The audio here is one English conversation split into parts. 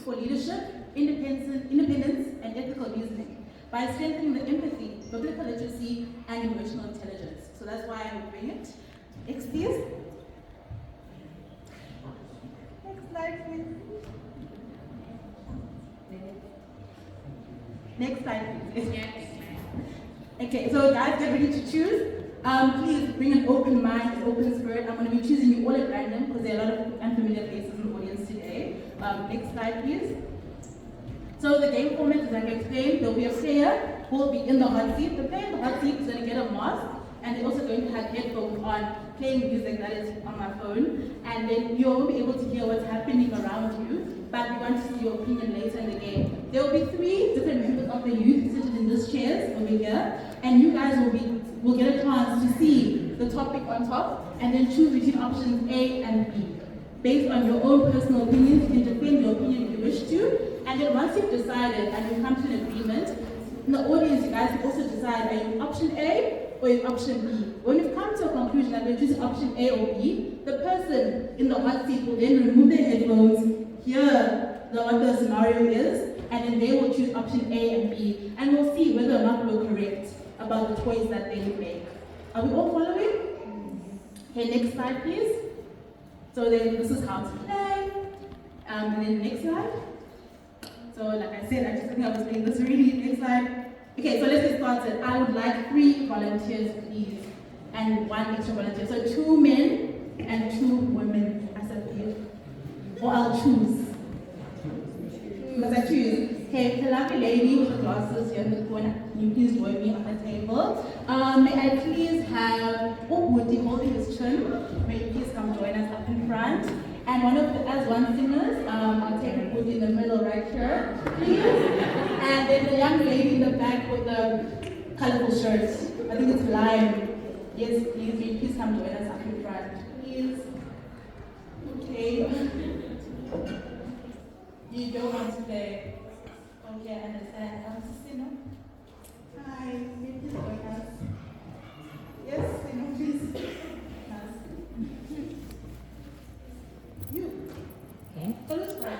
for leadership, independence, and ethical reasoning by strengthening the empathy, biblical literacy, and emotional intelligence. So that's why I would bring it. Next, please. Next slide, please. Next slide, please. Okay, so guys, get ready to choose. Please bring an open mind, an open spirit. I'm going to be choosing you all at random because there are a lot of unfamiliar faces in the audience today. Next slide, please. So the game format is like I explained. There'll be a player who will be in the hot seat. The player in the hot seat is going to get a mask, and they're also going to have headphones on, playing music that is on my phone. And then you won't be able to hear what's happening around you, but we want to see your opinion later in the game. There will be 3 different members of the youth seated in these chairs over here, and you guys will get a chance to see the topic on top, and then choose between options A and B. Based on your own personal opinions, you can defend your opinion if you wish to, and then once you've decided and you come to an agreement, in the audience you guys can also decide, are you option A or you option B? When you've come to a conclusion that we're choosing option A or B, the person in the hot seat will then remove their headphones, hear what the scenario is, and then they will choose option A and B, and we'll see whether or not we're correct about the choice that they make. Are we all following? Okay, next slide please. So then this is how to play. And then next slide. So like I said, I think I was playing this already. Next slide. Okay, so let's get started. I would like 3 volunteers please, and 1 extra volunteer. So 2 men and 2 women, I said please. Or I'll choose. Must I choose? Okay, the lovely lady with the glasses here in the corner, can you please join me at the table? May I please have Woody holding his chin? May you please come join us up in front? And as one singers, I'll take Woody in the middle right here, please. And then the young lady in the back with the colorful shirt. I think it's lime. Yes, please, may you please come join us up in front, please. Okay. You don't want to play. Okay, I understand. Sino? Hi, maybe please join us. Yes, Sino, please. You. Okay. So let's try.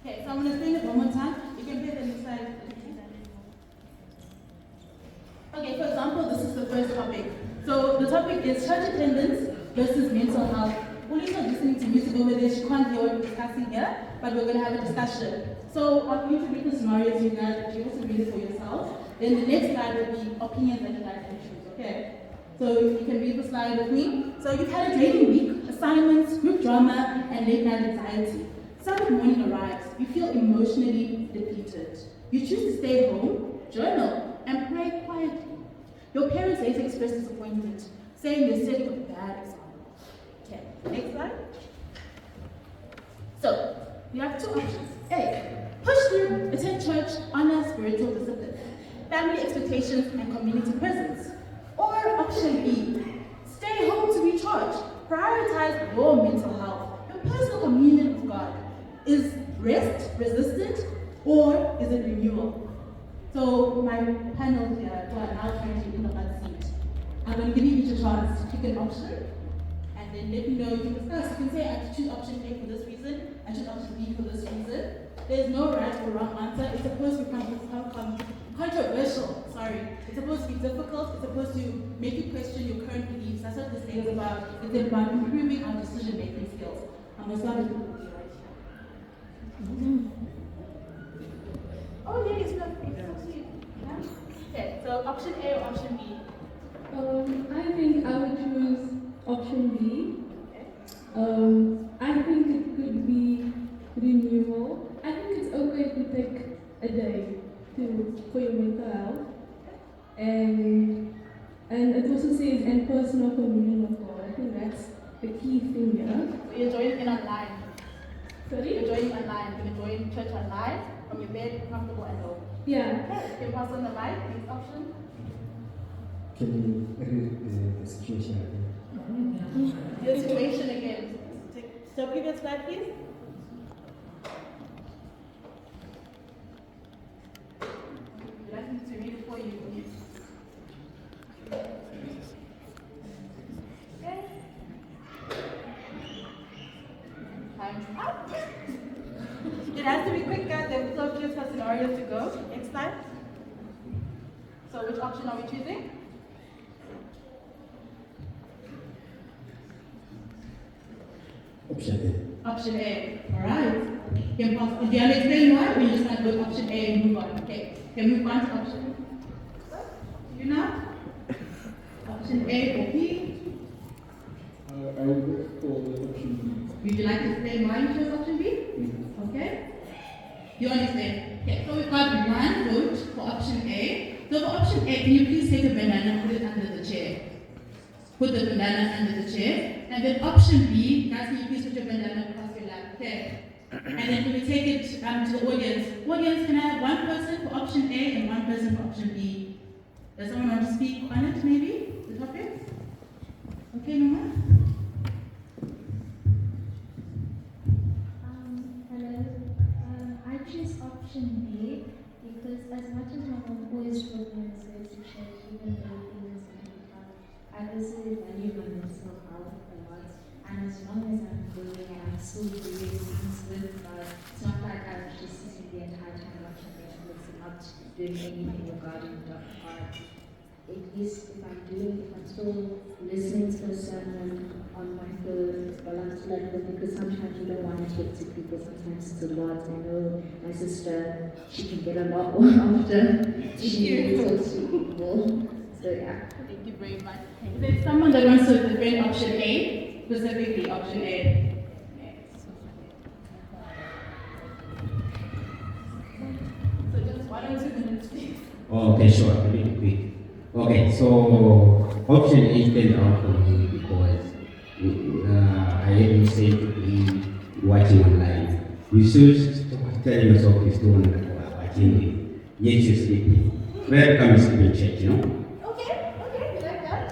Okay, so I'm going to play it one more time. You can play the next slide. Okay, for example, this is the first topic. So the topic is church attendance versus mental health. Uli's not listening to music over there. She can't hear what we're discussing here, but we're going to have a discussion. So I'm going to read the scenarios you guys, but you also read it for yourself. Then the next slide will be opinions that you guys can choose, okay? So you can read the slide with me. So you've had a draining week, assignments, group drama, and late night anxiety. Sabbath morning arrives, you feel emotionally depleted. You choose to stay home, journal, and pray quietly. Your parents later express disappointment, saying you're setting a bad example. Okay, next slide. So, you have 2 options. A, push through, attend church, honor spiritual discipline, family expectations, and community presence. Or option B, stay home to recharge, prioritize your mental health, your personal communion with God. Is rest resistant or is it renewal? So my panel here who are now currently in the hot seat, I'm going to give you each a chance to pick an option and then let me know. You can discuss. You can say I choose option A for this reason, I choose option B for this reason. There's no right or wrong answer. It's supposed to become controversial. It's supposed to be difficult. It's supposed to make you question your current beliefs. That's what this day is about. It's about improving our decision-making skills. I'm going to start with you. Oh, yeah, it's not. Okay, so option A or option B? I think I would choose option B. I think it could be renewal. I think it's okay to take a day for your mental health. And And it also says, and personal communion with God. I think that's the key thing here. So you're joining in online. Sorry? You're joining online. You're joining church online from your bed, comfortable at home. Yeah. Okay, you can pass on the mic, next option. Can you read the situation again? Your situation again. So previous slide, please. Would you like me to read it for you? Okay. Time's up. It has to be quick, guys. There's so just a scenario to go. Next slide. So which option are we choosing? Option Option A. Alright. Do you want to explain why, or you just want to go to option A and move on? Okay. Can we move on to option B? You now? Option A or B? I will go for the option Would you like to explain why you chose option B? B. Okay. You understand? Okay, so we've got one vote for option A. So for option A, can you please take a banana and put it under the chair? Put the banana under the chair. And then option B, guys, can you please put your banana across your lap? Okay. And then can we take it to the audience? Audience, can I have one person for option A and one person for option B? Does someone want to speak on it, maybe? The topic? Okay, Mama? Hello. I choose option B because as much as my mom always told me it's good to change, even though things are tough, I also value my mental health a lot. And as long as I'm growing and I'm still doing things with God, it's not like I'm just sitting the entire time watching Netflix and not doing anything regarding God. At least if I'm still listening to a sermon on my phone while I'm still at work, because sometimes you don't want to talk to people, sometimes it's a lot. I know my sister, she can get a lot more after she talks to people. So yeah. Thank you very much. If there's someone that wants to defend option A, specifically option A. So just 1 or 2 minutes, please. Okay, sure. I'll make it quick. Okay, so option A stands out for me because I am said to be watching online. You should tell yourself you don't watching it, yet you're sleeping. Where comes sleeping church, you know? Okay, you like that?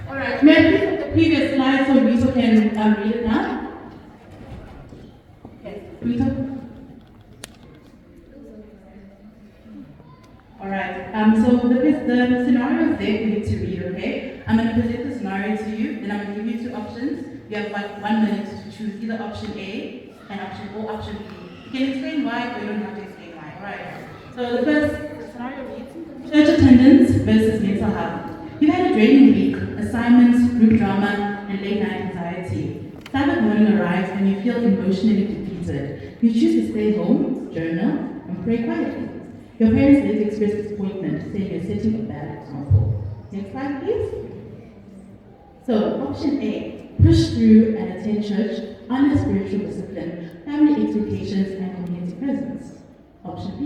Alright, may I please have the previous slide so Rito can read it now? Yes, Rito? Alright, so the scenario is there for you to read, okay? I'm going to present the scenario to you, then I'm going to give you 2 options. You have 1 minute to choose either option A and option B. You can explain why, or you don't have to explain why, alright? So the first scenario reads, church attendance versus mental health. You've had a draining week, assignments, group drama, and late night anxiety. Sabbath morning arrives and you feel emotionally depleted. You choose to stay home, journal, and pray quietly. Your parents later express disappointment, saying you're setting a bad example. Next slide, please. So, option A, push through and attend church, honor spiritual discipline, family expectations, and community presence. Option B,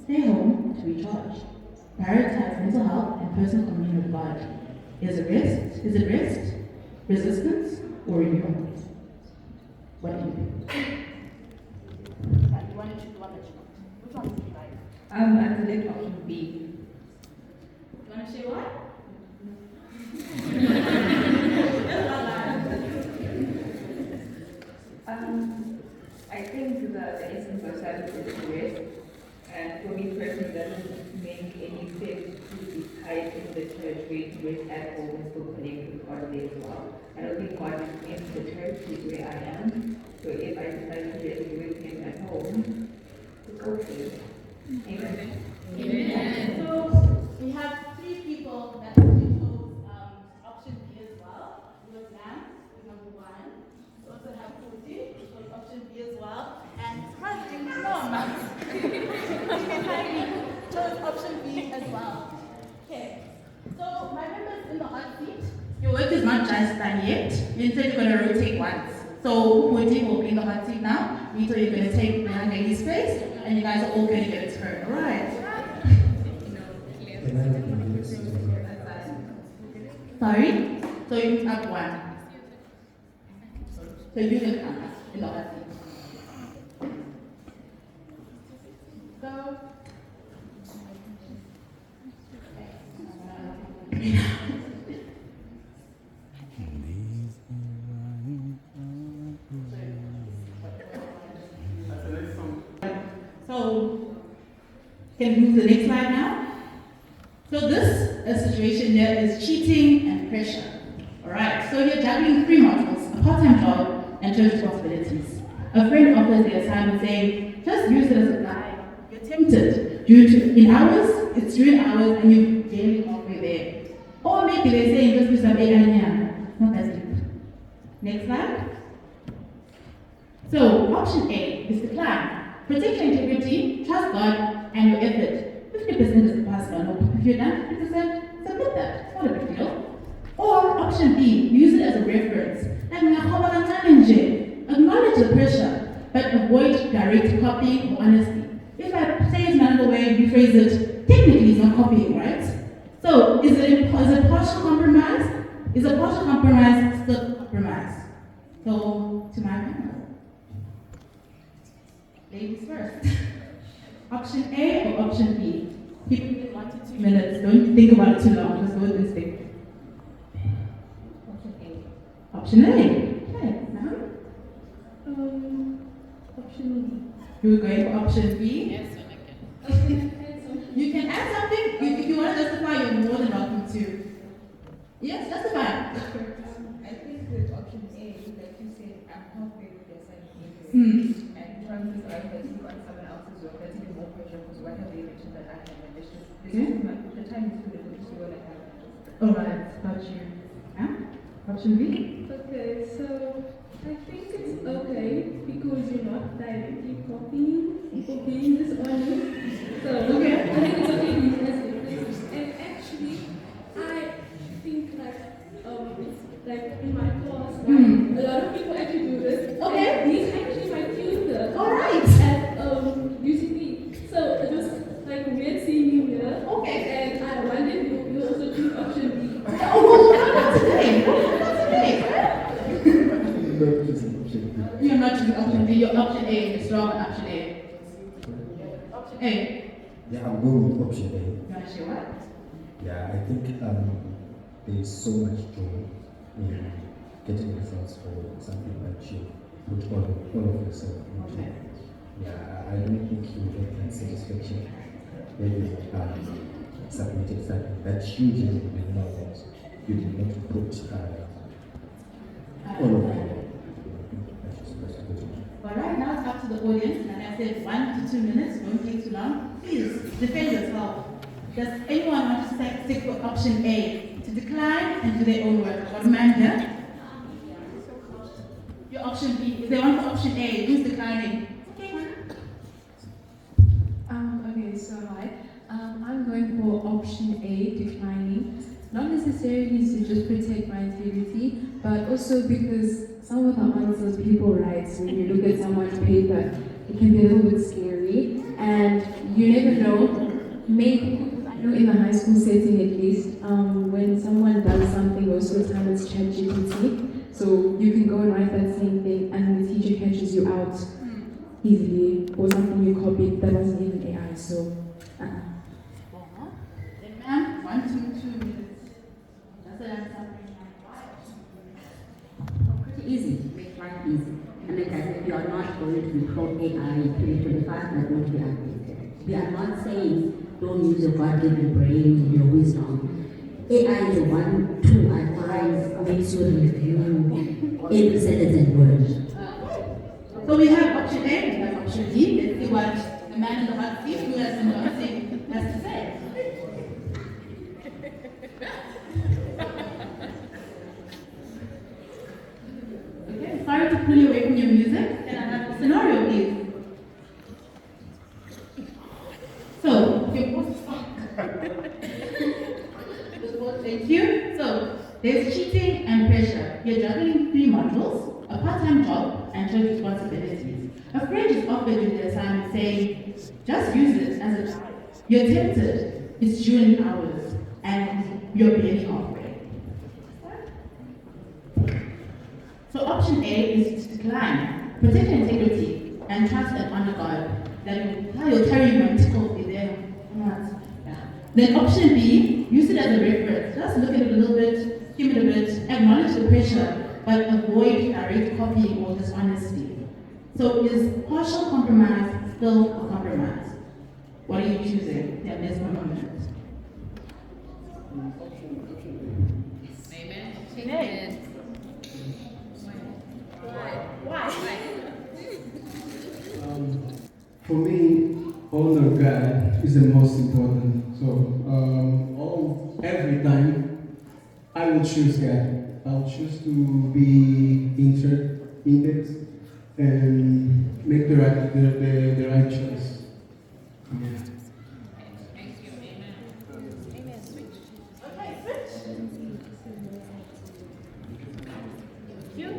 stay home to recharge. Prioritize mental health and personal communion with God. Is it rest, resistance, or renewal? What do you think? You want to choose one that you want. Which one do you like? I select option B. You want to say what? I think that the essence of Sabbath is to rest, and for me personally, it doesn't make any sense to be tied in the church where you rest at home and still connect with God there as well. I don't think God is in the church, is where I am. So if I decide to rest with Him at home, it's okay. Amen. Amen. So we have 3 people that actually chose option B as well. It was Nam, number 1. We also have Kuti, which was option B as well. And Martin, chose option B as well. Okay. So my members in the hot seat, your work is not just done yet. Instead, you're going to rotate once. So Kuti will be in the hot seat now. Rito, you're going to take the young lady's place, and you guys are all going to get a turn. All right. Can I read this? Sorry? So you have one. So you can come in the other seat. So. So, can we move to the next slide now? So this situation here is cheating and pressure. Alright, so you're juggling 3 modules, a part-time job and church responsibilities. A friend offers the assignment saying, just use it as a guide. You're tempted due to, in hours, it's during hours and you're barely halfway there. Or maybe they're saying, just do some AI here. Not as deep. Next slide. So, option A is decline. Protect your integrity, trust God, and your effort. 50% is possible. If you're done 50%, submit that. It's not a big deal. Or option B, use it as a reference. Acknowledge the pressure, but avoid direct copying or honesty. If I say it another way, rephrase it, technically it's not copying, right? So, is it partial compromise? Is a partial compromise still compromise? So, to my panel. Ladies first. Option A or option B? People give 1 to 2 minutes. Don't think about it too long. Just go with instinct. Option A. Option A. Okay. Now? Option B. You're going for option B? Yes, I can. You can add something. If you want to justify, you're more than welcome to. Yes, justify. I think with option A, like you said, I'm halfway with the assignment. And chances are that you want someone else's work, that's even more pressure because what have they mentioned that I haven't? It's just, the time is too little, so what I have. Alright, got you. Yeah? Option B? Okay, so I think it's okay because you're not directly copying or being dishonest. So Okay. I think it's okay to use it as a reference. And actually, I think like in my class, a lot of people actually do this. Okay. And he's actually my tutor. Alright. At UCB. So it was like weird seeing you here. Okay. And I wondered if you also choose option B. Oh, that's okay. That's okay. You're not choosing option B, you're option A, you're strong on option A. Option A. Yeah, I'm going with option A. You want to share what? Yeah, I think there is so much joy in getting results for something that you put all of yourself into. Okay. Yeah, I don't think you get that satisfaction when you submitted something that you didn't know that you did not put all of it. But right now it's up to the audience. Like I said, 1 to 2 minutes, don't take too long. Please defend yourself. Does anyone want to stick for option A? To decline and do their own work? What man here? Your option B. If they want for option A, who's declining? Okay, so hi. I'm going for option A, declining. Not necessarily to just protect my integrity, but also because some of the answers people write, when you look at someone's paper, it can be a little bit scary, and you never know. Maybe in the high school setting at least, when someone does something, most of the time it's ChatGPT, so you can go and write that same thing, and the teacher catches you out easily, or something you copied that wasn't even AI. So. Then ma'am, 1 to 2 minutes. That's the answer. Pretty easy, make life easy. And like I said, we are not going to be pro-AI in 2025, we are going to be updated. We are not saying don't use your God-given brain, your wisdom. AI is the one tool I find makes you review every sentence and word. So we have option A, we have option B. Let's see what the man in the hot seat who has been noticing has to say. Okay, sorry to pull you away from your music. Can I have the scenario, please? So, your boss is stuck. Thank you. So, there's cheating and pressure. You're juggling 3 modules, a part-time job, and church responsibilities. A friend is offered you the assignment saying, just use it as a guide. You're tempted. It's during hours, and you're barely halfway. So option A is to decline, protect your integrity, and trust and honor God. That will carry you until be there. Yeah. Then option B, use it as a reference. Just look at it a little bit, skim it a bit, acknowledge the pressure, but avoid direct copying or dishonesty. So is partial compromise still a compromise? What are you choosing? Yeah, there's one moment. Amen. Amen. Why? For me, honor God is the most important. So, every time, I will choose God. I'll choose to be indexed and make the right choice. Yeah. Thank you. Amen. Amen. Switch. Okay, switch. You.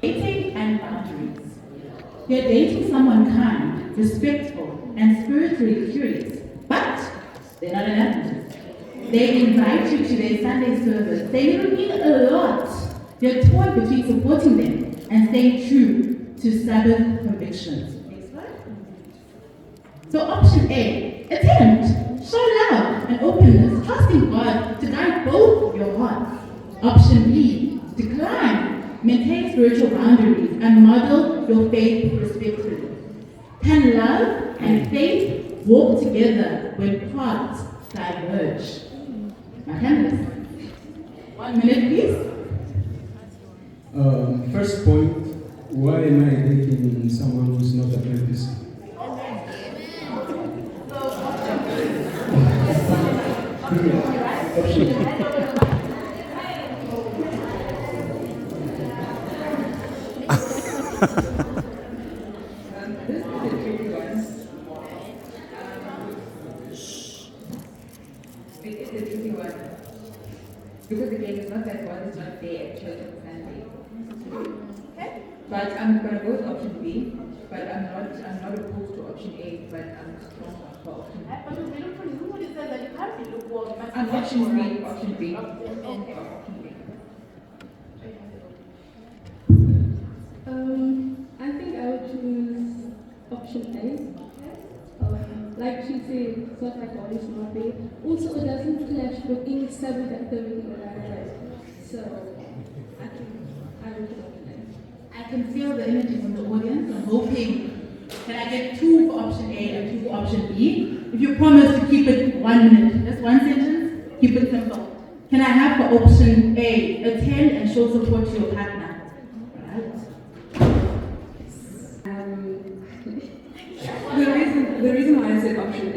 Dating and boundaries. You're dating someone kind, respectful, and spiritually curious, but they're not an Adventist. They invite you to their Sunday service. They little mean a lot. You're torn between supporting them and staying true to Sabbath convictions. Next slide. So option A, attempt, show love and openness, trusting God to guide both your hearts. Option B, decline, maintain spiritual boundaries and model your faith respectfully. Can love and faith walk together when paths diverge? My candidates. 1 minute, please. First point, why am I dating someone who's not a Baptist? This is a tricky one. It is a tricky one. Because again, it's not that God is not there at church on Sunday. Okay. But I'm gonna go with option B, but I'm not opposed to option A, but I'm strong for option B. But we look for who it says that you can't be lukewarm. You must be And option B, right. option B. Okay. Option B. I think I would choose option A. Like she said, it's not like God is not there. Also, it doesn't clash with any Sabbath activity that I have. So, I think I would choose option A. I can feel the energy from the audience. I'm hoping, can I get 2 for option A and 2 for option B? If you promise to keep it 1 minute, just one sentence, keep it simple. Can I have for option A, attend and show support to your partner? Right. The reason why I said option A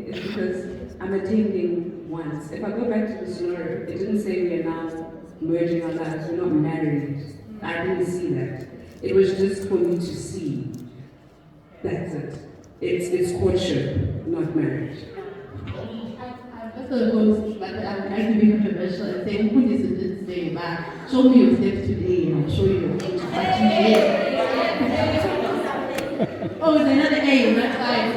is because I'm attending once. If I go back to the scenario, it didn't say we are now merging our lives, we're not married. I didn't see that. It was just for me to see. That's it. It's courtship, not marriage. I'm just going to go, but I'm trying to be controversial and say, who didn't say back? Show me your steps today and I'll show you your steps today. Oh, it's another A, that's fine.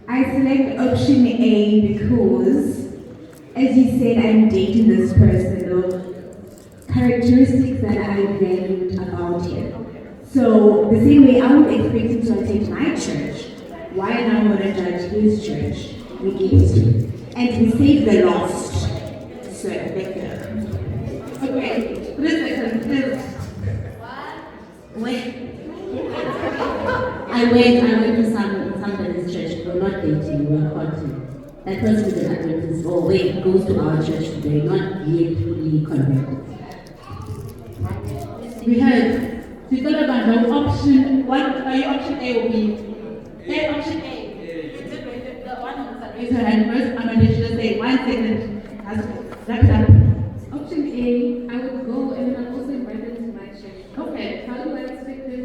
I select option A because, as you said, I'm dating this person of characteristics that I valued about him. So, the same way I would expect him to attend my church, why am I going to judge his church? We get and we save the lost. So, Okay, listen. Wait. I went to somebody's church. We're not dating, we're courting. That person is an Adventist. Oh wait, goes to our church today, not yet fully converted. We heard. So you about the option. What are you option A or B? A, option A. The one who raised her hand first. I'm going to just say 1 second. Wrap it up. Option A, I would go and then I'll also invite them to my church. Okay. How do I expect them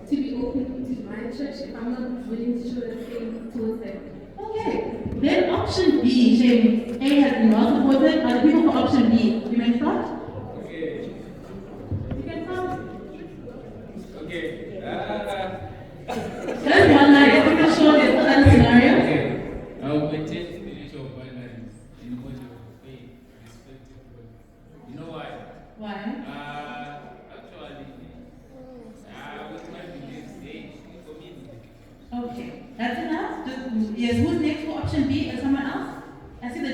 to be open to my church if I'm not willing to show the same towards them? Okay. Then option B, Shane. A has been well supported. Are the people for option B? You may start. Okay. You can start.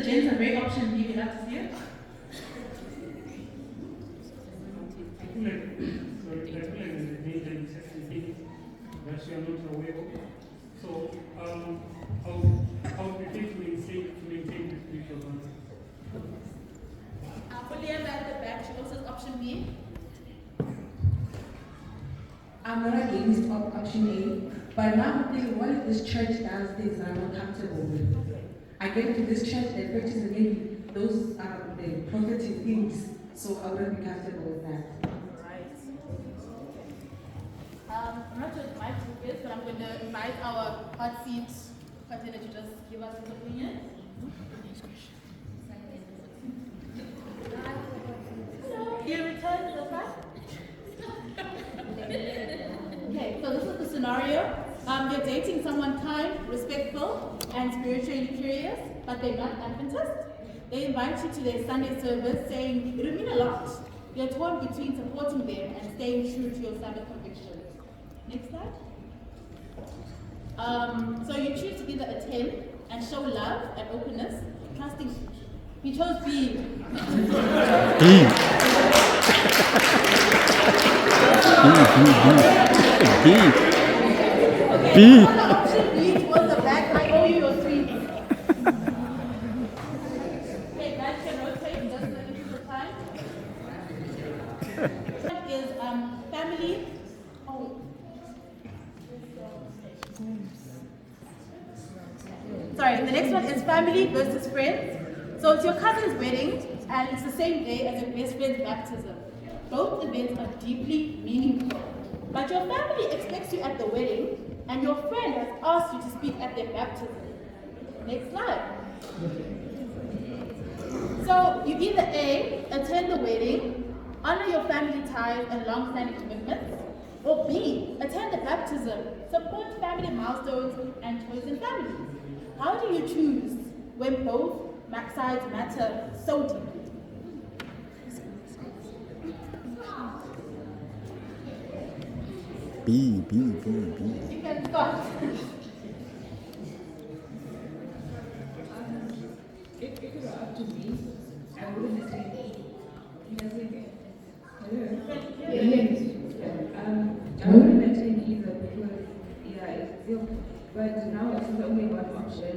gentlemen, rate option B, we'd love to see it. I feel like there's a danger in certain things that you are not aware of. So I'll prefer to maintain the spiritual balance. William at the back, she also has option B. I'm not against option A, but now I'm thinking, what if this church does things that I'm not comfortable with? I get to this church, they practice maybe those the prophetic things, so I wouldn't be comfortable with that. Right. I'm not sure if my group is, but I'm going to invite our hot seat contender to just give us his opinion. You return to the front. Okay, so this is the scenario. You're dating someone kind, respectful, and spiritually curious, but they're not Adventist. They invite you to their Sunday service saying, it would mean a lot. You're torn between supporting them and staying true to your Sabbath convictions. Next slide. So you choose to either attend and show love and openness, trusting. You chose B. B. Option B towards the back. I owe you your sweets. Okay, guys can rotate just a little bit of time. That is family. Oh. Sorry, the next one is family versus friends. So it's your cousin's wedding, and it's the same day as your best friend's baptism. Both events are deeply meaningful. But your family expects you at the wedding, and your friend has asked you to speak at their baptism. Next slide. So you either A, attend the wedding, honor your family ties and long-standing commitments, or B, attend the baptism, support family milestones and chosen families. How do you choose when both sides matter so deeply? B. You can start. If it were up to me, I wouldn't attend. I wouldn't attend either because, it's still, but now it's only one option.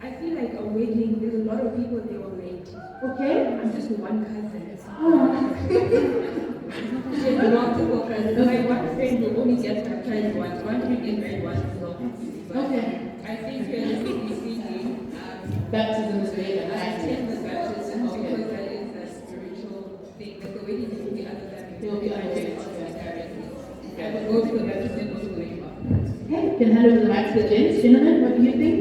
I feel like a wedding, there's a lot of people there already. Okay. I'm just one cousin. Oh. There's multiple cousins. My one friend will only get baptized once, one will get married once. So, okay. I think realistically speaking, baptism is great. I attend the baptism because that is a spiritual thing. But the wedding will be other than There will be other things. I will go to the baptism, go to the wedding. Okay, you can hand over the mic to the gents. Gentlemen, what do you think?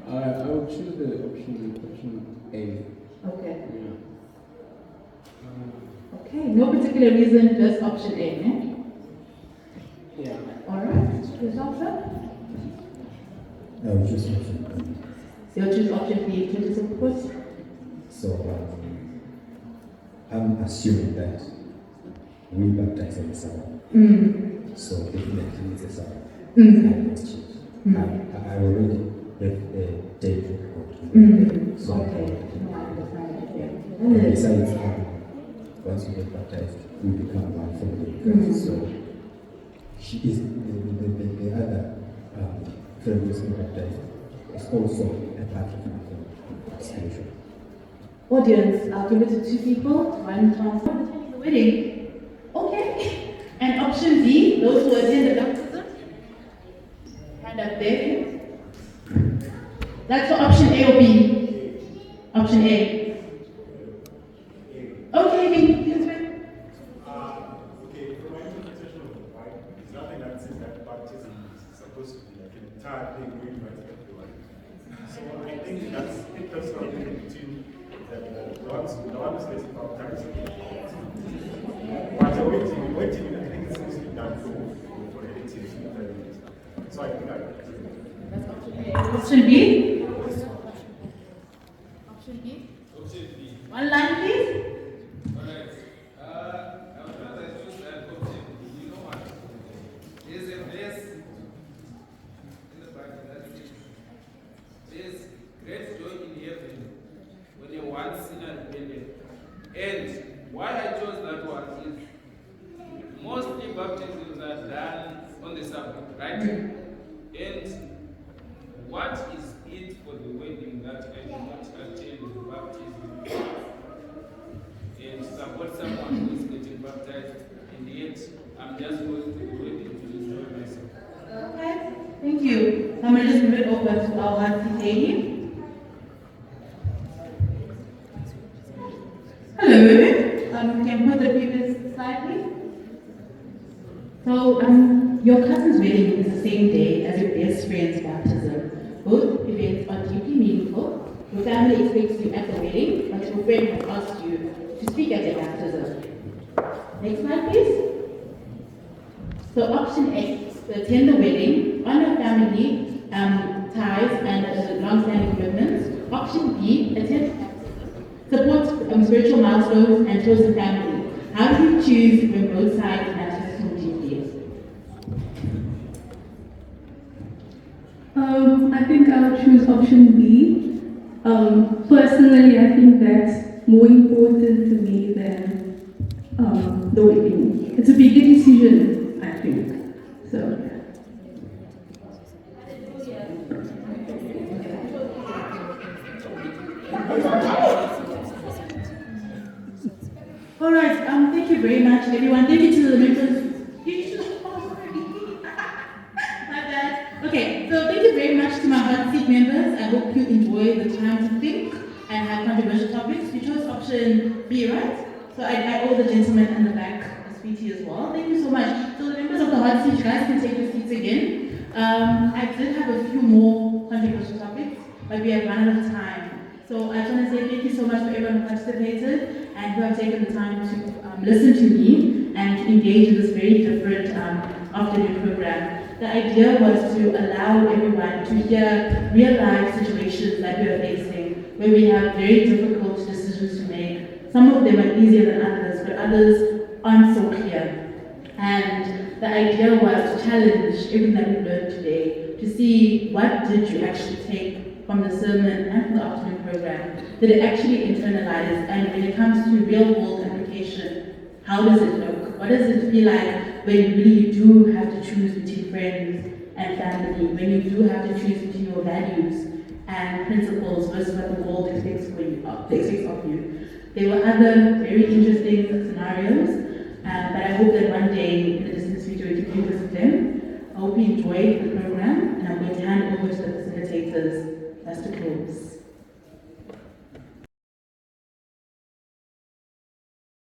I would choose the option A. Okay. Yeah. Okay, no particular reason, just option A, eh? Yeah. Alright, yourself, sir? I would choose option B. You'll choose option B, to support. So I'm assuming that we baptize on the Sabbath. So definitely it's a Sabbath. I must choose. I already have a date record. So okay. Besides, once we get baptized, we become one family. So she is the other friend who is not baptized is also a part of my family, spiritual. Audience, I'll give it to two people, one chance for attending the wedding. Okay. And option B, those who attend the baptism. Hand up there. That's for option A or B? Option A. Okay, you can swim. Okay, from my interpretation of the Bible, there's nothing that says that baptism is supposed to be like an entire thing going right to everyone. So I think it does something between the one who's getting baptized. While you're waiting, I think it's mostly done for the 18 to 30 minutes. So I think that's option A. Option B? Option B? One line, please. right? And what is it for the wedding that I do not attend the baptism and support someone who is getting baptized, and yet I'm just going to the wedding to enjoy myself? Okay, thank you. I'm going to just move it over to our heart lady. Hello. Can put the previous slide, please? So, your cousin's wedding is the same day as your best friend's baptism. Both events are deeply meaningful. Your family expects you at the wedding, but your friend has asked you to speak at their baptism. Next slide, please. So, option A, to attend the wedding, honor family ties and long-standing commitments. Option B, attend support spiritual milestones and chosen family. How do you choose when both sides matter so deeply? I think I'll choose option B. Personally, I think that's more important to me than the wedding. It's a bigger decision, I think. So, yeah. All right, thank you very much, everyone. Thank you to the members. My bad. Okay, so thank you very much to my hot seat members. I hope you enjoy the time to think and have controversial topics. You chose option B, right? So I owe the gentleman in the back a speech as well. Thank you so much. So the members of the hot seat, you guys can take your seats again. I did have a few more controversial topics, but we have run out of time. So I just want to say thank you so much for everyone who participated and who have taken the time to listen to me and to engage in this very different afternoon program. The idea was to allow everyone to hear real-life situations that we are facing, where we have very difficult decisions to make. Some of them are easier than others, but others aren't so clear. And the idea was to challenge everything that we've learned today, to see what did you actually take from the sermon and from the afternoon program. Did it actually internalize? And when it comes to real-world application, how does it look? What does it feel like when you really do have to choose between friends and family, when you do have to choose between your values and principles versus what the world expects of you? There were other very interesting scenarios, but I hope that one day in the distance future we can revisit them. I hope you enjoyed the program, and I'm going to hand over to the facilitators just to close.